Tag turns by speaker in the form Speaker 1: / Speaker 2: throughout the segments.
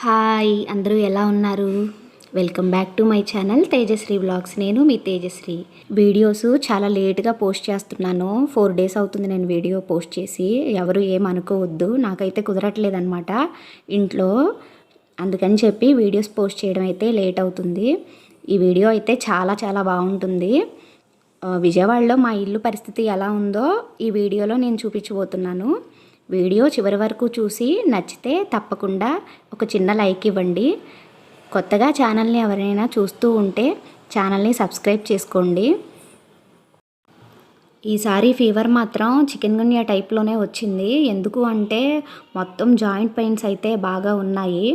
Speaker 1: Hi అందరూ ఎలా ఉన్నారు? Welcome back to my channel Tejasri vlogs. నేను మీ తేజశ్రీ. వీడియోస్ చాలా లేట్గా పోస్ట్ చేస్తున్నాను. 4 days అవుతుంది నేను వీడియో పోస్ట్ చేసి. ఎవరు ఏమనుకోవద్దు, నాకైతే కుదరట్లేదనమాట ఇంట్లో. అందుకని చెప్పి వీడియోస్ పోస్ట్ చేయడం అయితే లేట్ అవుతుంది. ఈ వీడియో అయితే చాలా చాలా బాగుంటుంది. విజయవాడలో మా ఇల్లు పరిస్థితి ఎలా ఉందో ఈ వీడియోలో నేను చూపించబోతున్నాను. వీడియో చివరి వరకు చూసి నచ్చితే తప్పకుండా ఒక చిన్న లైక్ ఇవ్వండి. కొత్తగా ఛానల్ని ఎవరైనా చూస్తూ ఉంటే ఛానల్ని సబ్స్క్రైబ్ చేసుకోండి. ఈసారి ఫీవర్ మాత్రం చికెన్ గున్యా టైప్లోనే వచ్చింది. ఎందుకు అంటే మొత్తం జాయింట్ పెయిన్స్ అయితే బాగా ఉన్నాయి.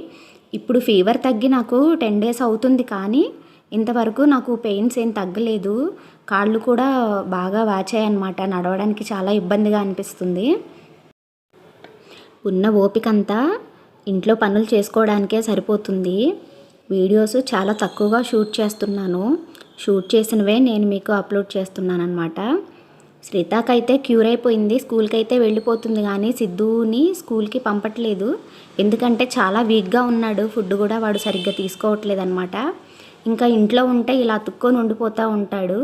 Speaker 1: ఇప్పుడు ఫీవర్ తగ్గి నాకు 10 days అవుతుంది, కానీ ఇంతవరకు నాకు పెయిన్స్ ఏం తగ్గలేదు. కాళ్ళు కూడా బాగా వాచాయన్నమాట. నడవడానికి చాలా ఇబ్బందిగా అనిపిస్తుంది. ఉన్న ఓపికంతా ఇంట్లో పనులు చేసుకోవడానికే సరిపోతుంది. వీడియోస్ చాలా తక్కువగా షూట్ చేస్తున్నాను. షూట్ చేసినవే నేను మీకు అప్లోడ్ చేస్తున్నాను అనమాట. శ్రీతాకైతే క్యూర్ అయిపోయింది, స్కూల్కి అయితే వెళ్ళిపోతుంది. కానీ సిద్ధుని స్కూల్కి పంపట్లేదు. ఎందుకంటే చాలా వీక్గా ఉన్నాడు. ఫుడ్ కూడా వాడు సరిగ్గా తీసుకోవట్లేదు అనమాట. ఇంకా ఇంట్లో ఉంటే ఇలా అతుక్కొని ఉండిపోతూ ఉంటాడు.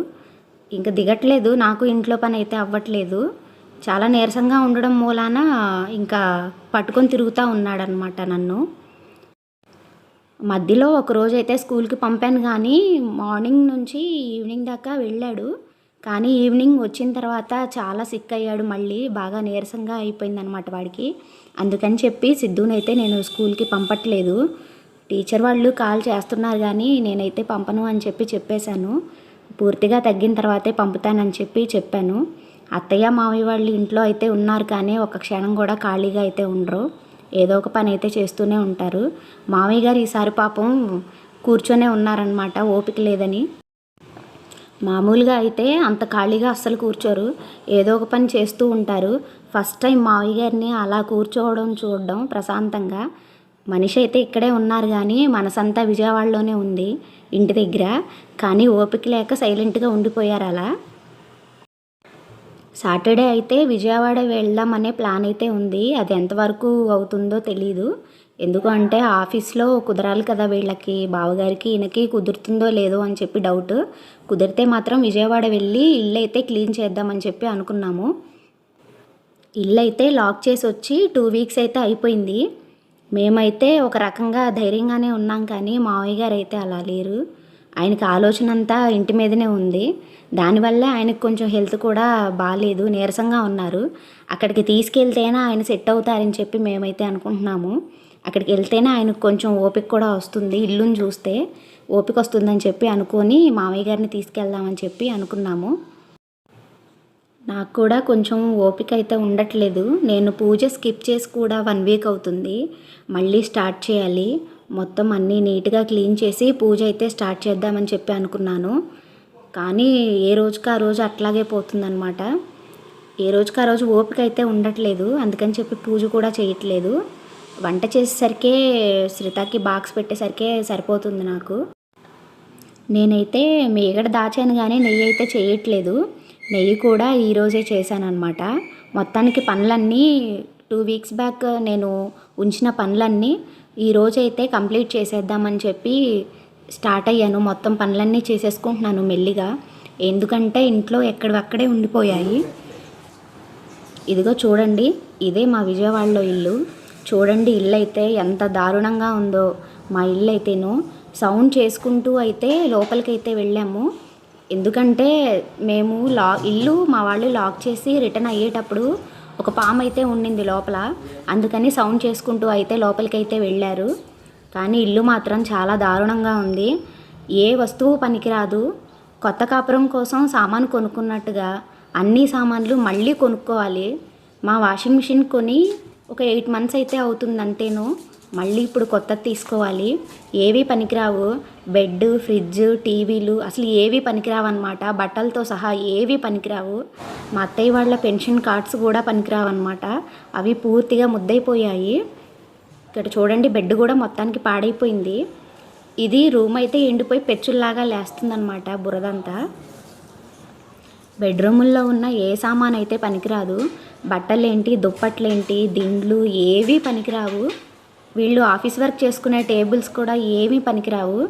Speaker 1: ఇంకా దిగట్లేదు. నాకు ఇంట్లో పని అయితే అవ్వట్లేదు. చాలా నీరసంగా ఉండడం మూలాన ఇంకా పట్టుకొని తిరుగుతూ ఉన్నాడనమాట నన్ను. మధ్యలో ఒకరోజు అయితే స్కూల్కి పంపాను, కానీ మార్నింగ్ నుంచి ఈవినింగ్ దాకా వెళ్ళాడు. కానీ ఈవినింగ్ వచ్చిన తర్వాత చాలా సిక్ అయ్యాడు. మళ్ళీ బాగా నీరసంగా అయిపోయిందనమాట వాడికి. అందుకని చెప్పి సిద్ధునైతే నేను స్కూల్కి పంపట్లేదు. టీచర్ వాళ్ళు కాల్ చేస్తున్నారు, కానీ నేనైతే పంపను అని చెప్పేశాను. పూర్తిగా తగ్గిన తర్వాతే పంపుతానని చెప్పాను. అత్తయ్య మామయ్య వాళ్ళు ఇంట్లో అయితే ఉన్నారు, కానీ ఒక క్షణం కూడా ఖాళీగా అయితే ఉండరు. ఏదో ఒక పని అయితే చేస్తూనే ఉంటారు. మామయ్య గారు ఈసారి పాపం కూర్చొనే ఉన్నారనమాట, ఓపిక లేదని. మామూలుగా అయితే అంత ఖాళీగా అస్సలు కూర్చోరు, ఏదో ఒక పని చేస్తూ ఉంటారు. ఫస్ట్ టైం మామయ్య గారిని అలా కూర్చోవడం చూడడం ప్రశాంతంగా. మనిషి అయితే ఇక్కడే ఉన్నారు, కానీ మనసంతా విజయవాడలోనే ఉంది ఇంటి దగ్గర. కానీ ఓపిక లేక సైలెంట్గా ఉండిపోయారు అలా. సాటర్డే అయితే విజయవాడ వెళ్దామనే ప్లాన్ అయితే ఉంది. అది ఎంతవరకు అవుతుందో తెలీదు. ఎందుకు అంటే ఆఫీస్లో కుదరాలి కదా వీళ్ళకి, బావగారికి ఈయనకి కుదురుతుందో లేదో అని చెప్పి డౌట్. కుదిరితే మాత్రం విజయవాడ వెళ్ళి ఇల్లు అయితే క్లీన్ చేద్దామని చెప్పి అనుకున్నాము. ఇల్లు అయితే లాక్ చేసి వచ్చి 2 weeks అయితే అయిపోయింది. మేమైతే ఒక రకంగా ధైర్యంగానే ఉన్నాం, కానీ మావయ్య గారు అయితే అలా లేరు. ఆయనకి ఆలోచన అంతా ఇంటి మీదనే ఉంది. దానివల్ల ఆయనకు కొంచెం హెల్త్ కూడా బాగాలేదు, నీరసంగా ఉన్నారు. అక్కడికి తీసుకెళ్తేనే ఆయన సెట్ అవుతారని చెప్పి మేమైతే అనుకుంటున్నాము. అక్కడికి వెళ్తేనే ఆయనకు కొంచెం ఓపిక కూడా వస్తుంది, ఇల్లుని చూస్తే ఓపిక వస్తుందని చెప్పి అనుకొని మామయ్య గారిని తీసుకెళ్దామని చెప్పి అనుకున్నాము. నాకు కూడా కొంచెం ఓపిక అయితే ఉండట్లేదు. నేను పూజ స్కిప్ చేసి కూడా 1 week అవుతుంది. మళ్ళీ స్టార్ట్ చేయాలి. మొత్తం అన్నీ నీట్గా క్లీన్ చేసి పూజ అయితే స్టార్ట్ చేద్దామని చెప్పి అనుకున్నాను. కానీ ఏ రోజుకి ఆ రోజు అట్లాగే పోతుందన్నమాట. ఏ రోజుకి ఆ రోజు ఓపిక అయితే ఉండట్లేదు. అందుకని చెప్పి పూజ కూడా చేయట్లేదు. వంట చేసేసరికే శ్రీతాకి బాక్స్ పెట్టేసరికే సరిపోతుంది నాకు. నేనైతే మీగడ దాచాను, కానీ నెయ్యి అయితే చేయట్లేదు. నెయ్యి కూడా ఈరోజే చేశానన్నమాట. మొత్తానికి పనులన్నీ 2 weeks బ్యాక్ నేను ఉంచిన పనులన్నీ ఈరోజైతే కంప్లీట్ చేసేద్దామని చెప్పి స్టార్ట్ అయ్యాను. మొత్తం పనులన్నీ చేసేసుకుంటున్నాను మెల్లిగా. ఎందుకంటే ఇంట్లో ఎక్కడవక్కడే ఉండిపోయాయి. ఇదిగో చూడండి, ఇదే మా విజయవాడలో ఇల్లు. చూడండి ఇల్లు అయితే ఎంత దారుణంగా ఉందో. మా ఇల్లు అయితేను సౌండ్ చేసుకుంటూ అయితే లోపలికైతే వెళ్ళాము. ఎందుకంటే మేము ఇల్లు మా వాళ్ళు లాక్ చేసి రిటర్న్ అయ్యేటప్పుడు ఒక పాము అయితే ఉండింది లోపల. అందుకని సౌండ్ చేసుకుంటూ అయితే లోపలికైతే వెళ్ళారు. కానీ ఇల్లు మాత్రం చాలా దారుణంగా ఉంది. ఏ వస్తువు పనికిరాదు. కొత్త కాపురం కోసం సామాను కొనుక్కున్నట్టుగా అన్ని సామాన్లు మళ్ళీ కొనుక్కోవాలి. మా వాషింగ్ మిషన్ కొని ఒక 8 months అయితే అవుతుంది అంతేను. మళ్ళీ ఇప్పుడు కొత్తది తీసుకోవాలి. ఏవి పనికిరావు. బెడ్, ఫ్రిడ్జ్, టీవీలు అసలు ఏవి పనికిరావు అనమాట. బట్టలతో సహా ఏవి పనికిరావు. మా అత్తయ్య వాళ్ళ పెన్షన్ కార్డ్స్ కూడా పనికిరావు అనమాట. అవి పూర్తిగా ముద్దైపోయాయి. ఇక్కడ చూడండి, బెడ్ కూడా మొత్తానికి పాడైపోయింది. ఇది రూమ్ అయితే ఎండిపోయి పెచ్చుల్లాగా లేస్తుందన్నమాట బురదంతా. బెడ్రూముల్లో ఉన్న ఏ సామాన్ అయితే పనికిరాదు. బట్టలేంటి, దుప్పట్లేంటి, దిండ్లు ఏవి పనికిరావు. వీళ్ళు ఆఫీస్ వర్క్ చేసుకునే టేబుల్స్ కూడా ఏమీ పనికిరావు.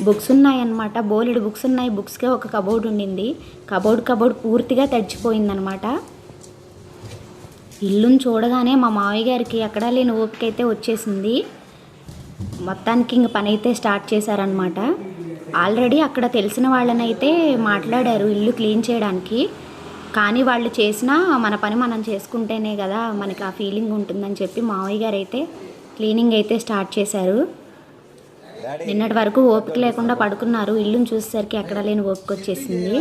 Speaker 1: బుక్స్ ఉన్నాయన్నమాట, బోలెడు బుక్స్ ఉన్నాయి. బుక్స్కే ఒక కబోర్డ్ ఉండింది. కబోర్డ్ పూర్తిగా తడిచిపోయిందనమాట. ఇల్లుని చూడగానే మా మావయ్య గారికి ఎక్కడా లేని ఓపిక అయితే వచ్చేసింది. మొత్తానికి ఇంక పని అయితే స్టార్ట్ చేశారనమాట. ఆల్రెడీ అక్కడ తెలిసిన వాళ్ళనైతే మాట్లాడారు ఇల్లు క్లీన్ చేయడానికి. కానీ వాళ్ళు చేసినా మన పని మనం చేసుకుంటేనే కదా మనకి ఆ ఫీలింగ్ ఉంటుందని చెప్పి మావయ్య గారు అయితే క్లీనింగ్ అయితే స్టార్ట్ చేశారు. నిన్నటి వరకు ఓపిక లేకుండా పడుకున్నారు. ఇల్లుని చూసేసరికి ఎక్కడ లేని ఓపిక వచ్చేసింది.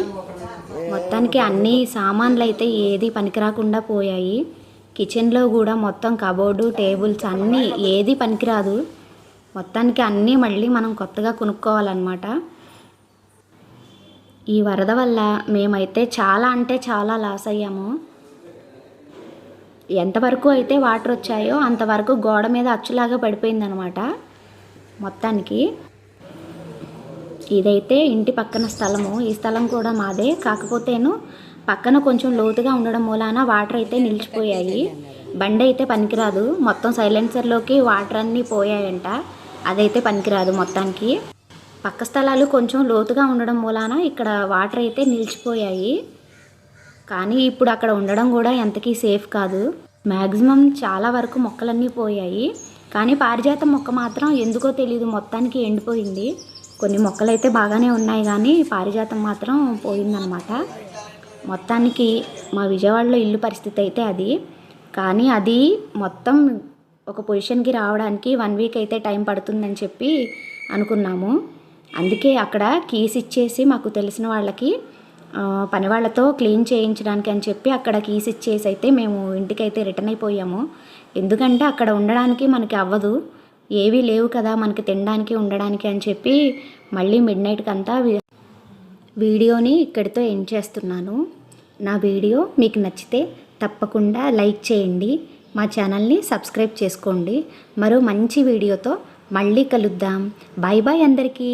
Speaker 1: మొత్తానికి అన్ని సామాన్లు అయితే ఏది పనికిరాకుండా పోయాయి. కిచెన్లో కూడా మొత్తం కబోర్డు, టేబుల్స్ అన్నీ ఏది పనికిరాదు. మొత్తానికి అన్నీ మళ్ళీ మనం కొత్తగా కొనుక్కోవాలన్నమాట. ఈ వరద వల్ల మేమైతే చాలా అంటే చాలా లాస్ అయ్యాము. ఎంతవరకు అయితే వాటర్ వచ్చాయో అంతవరకు గోడ మీద అచ్చులాగా పడిపోయిందనమాట. మొత్తానికి ఇదైతే ఇంటి పక్కన స్థలము. ఈ స్థలం కూడా మాదే. కాకపోతేను పక్కన కొంచెం లోతుగా ఉండడం మూలాన వాటర్ అయితే నిలిచిపోయాయి. బండి అయితే పనికిరాదు. మొత్తం సైలెన్సర్లోకి వాటర్ అన్నీ పోయాయంట. అదైతే పనికిరాదు. మొత్తానికి పక్క స్థలాలు కొంచెం లోతుగా ఉండడం మూలాన ఇక్కడ వాటర్ అయితే నిలిచిపోయాయి. కానీ ఇప్పుడు అక్కడ ఉండడం కూడా ఎంతకీ సేఫ్ కాదు. మ్యాక్సిమం చాలా వరకు మొక్కలన్నీ పోయాయి. కానీ పారిజాతం మొక్క మాత్రం ఎందుకో తెలీదు మొత్తానికి ఎండిపోయింది. కొన్ని మొక్కలైతే బాగానే ఉన్నాయి కానీ పారిజాతం మాత్రం పోయిందనమాట. మొత్తానికి మా విజయవాడలో ఇల్లు పరిస్థితి అయితే అది. కానీ అది మొత్తం ఒక పొజిషన్కి రావడానికి 1 వీక్ అయితే టైం పడుతుందని చెప్పి అనుకున్నాము. అందుకే అక్కడ కీస్ ఇచ్చేసి మాకు తెలిసిన వాళ్ళకి పని వాళ్ళతో క్లీన్ చేయించడానికి అని చెప్పి అక్కడ కీస్ ఇచ్చేసి అయితే మేము ఇంటికైతే రిటర్న్ అయిపోయాము. ఎందుకంటే అక్కడ ఉండడానికి మనకి అవ్వదు, ఏవీ లేవు కదా మనకి తినడానికి ఉండడానికి అని చెప్పి మళ్ళీ మిడ్నైట్కి అంతా వీడియోని ఇక్కడితో ఎండ్ చేస్తున్నాను. నా వీడియో మీకు నచ్చితే తప్పకుండా లైక్ చేయండి, మా ఛానల్ని సబ్స్క్రైబ్ చేసుకోండి. మరో మంచి వీడియోతో మళ్ళీ కలుద్దాం. బాయ్ బాయ్ అందరికీ.